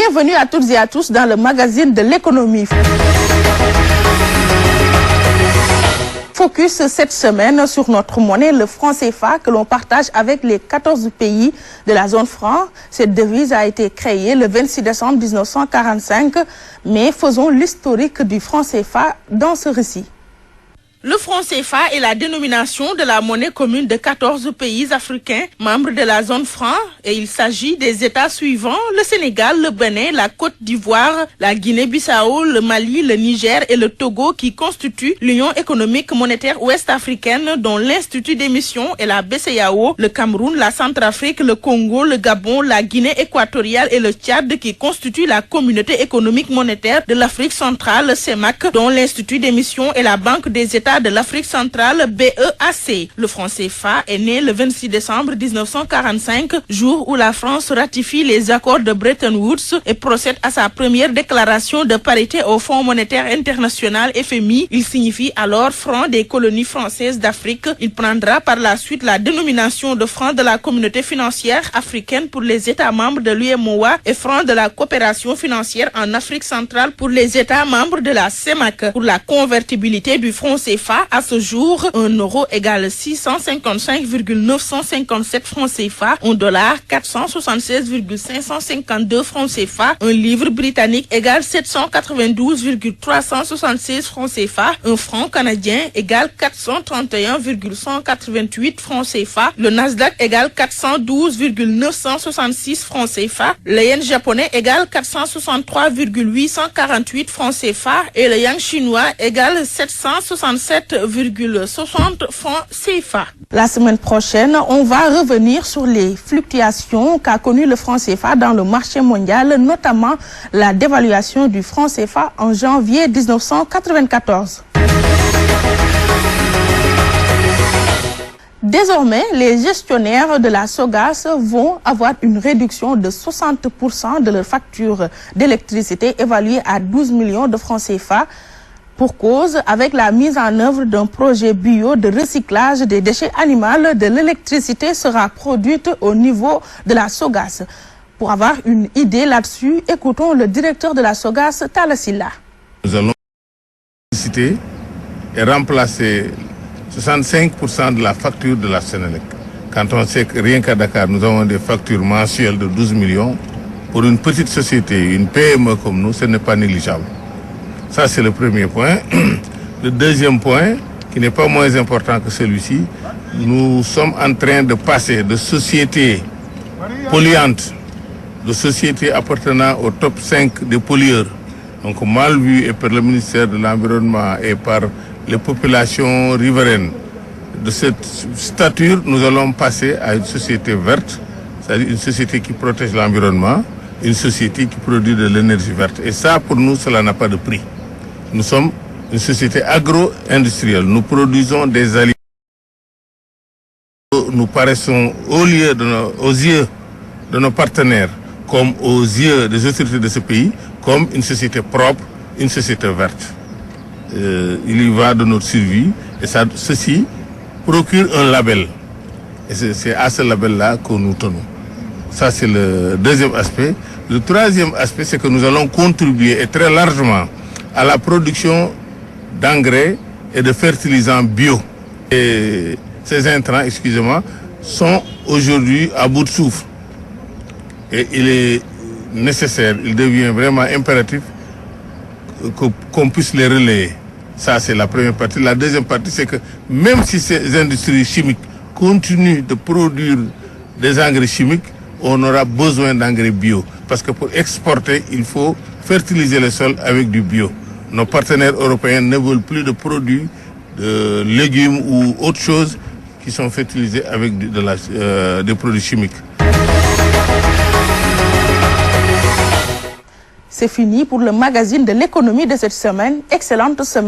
Bienvenue à toutes et à tous dans le magazine de l'économie. Focus cette semaine sur notre monnaie, le franc CFA, que l'on partage avec les 14 pays de la zone franc. Cette devise a été créée le 26 décembre 1945, mais faisons l'historique du franc CFA dans ce récit. Le franc CFA est la dénomination de la monnaie commune de 14 pays africains membres de la zone franc et il s'agit des États suivants, le Sénégal, le Bénin, la Côte d'Ivoire, la Guinée-Bissau, le Mali, le Niger et le Togo qui constituent l'Union économique monétaire ouest-africaine dont l'Institut d'émission est la BCEAO, le Cameroun, la Centrafrique, le Congo, le Gabon, la Guinée équatoriale et le Tchad qui constituent la Communauté économique monétaire de l'Afrique centrale, le CEMAC, dont l'Institut d'émission est la Banque des États de l'Afrique centrale, BEAC. Le franc CFA est né le 26 décembre 1945, jour où la France ratifie les accords de Bretton Woods et procède à sa première déclaration de parité au Fonds monétaire international FMI. Il signifie alors franc des colonies françaises d'Afrique. Il prendra par la suite la dénomination de franc de la communauté financière africaine pour les États membres de l'UEMOA et franc de la coopération financière en Afrique centrale pour les États membres de la CEMAC. Pour la convertibilité du franc CFA, à ce jour, 1 euro égale 655,957 francs CFA, 1 dollar 476,552 francs CFA, un livre britannique égale 792,376 francs CFA, un franc canadien égale 431,188 francs CFA, le Nasdaq égale 412,966 francs CFA, le yen japonais égale 463,848 francs CFA et le yang chinois égale 767,60 francs CFA. La semaine prochaine, on va revenir sur les fluctuations qu'a connu le franc CFA dans le marché mondial, notamment la dévaluation du franc CFA en janvier 1994. Désormais, les gestionnaires de la SOGAS vont avoir une réduction de 60% de leur facture d'électricité évaluée à 12 millions de francs CFA. Pour cause, avec la mise en œuvre d'un projet bio de recyclage des déchets animaux, de l'électricité sera produite au niveau de la SOGAS. Pour avoir une idée là-dessus, écoutons le directeur de la SOGAS, Talla Sylla. Nous allons l'électricité et remplacer 65% de la facture de la Sénélec. Quand on sait que rien qu'à Dakar, nous avons des factures mensuelles de 12 millions, pour une petite société, une PME comme nous, ce n'est pas négligeable. Ça, c'est le premier point. Le deuxième point, qui n'est pas moins important que celui-ci, nous sommes en train de passer de sociétés polluantes, de sociétés appartenant au top 5 des pollueurs, donc mal vu et par le ministère de l'Environnement et par les populations riveraines. De cette stature, nous allons passer à une société verte, c'est-à-dire une société qui protège l'environnement, une société qui produit de l'énergie verte. Et ça, pour nous, cela n'a pas de prix. Nous sommes une société agro-industrielle. Nous produisons des aliments. Nous paraissons aux yeux de nos partenaires, comme aux yeux des autorités de ce pays, comme une société propre, une société verte. Il y va de notre survie et ceci procure un label. Et c'est à ce label-là que nous tenons. Ça, c'est le deuxième aspect. Le troisième aspect, c'est que nous allons contribuer et très largement à la production d'engrais et de fertilisants bio. Et ces intrants, excusez-moi, sont aujourd'hui à bout de souffle. Et il est nécessaire, il devient vraiment impératif qu'on puisse les relayer. Ça, c'est la première partie. La deuxième partie, c'est que même si ces industries chimiques continuent de produire des engrais chimiques, on aura besoin d'engrais bio. Parce que pour exporter, il faut fertiliser le sol avec du bio. Nos partenaires européens ne veulent plus de produits, de légumes ou autre chose qui sont fertilisés avec des produits chimiques. C'est fini pour le magazine de l'économie de cette semaine. Excellente semaine.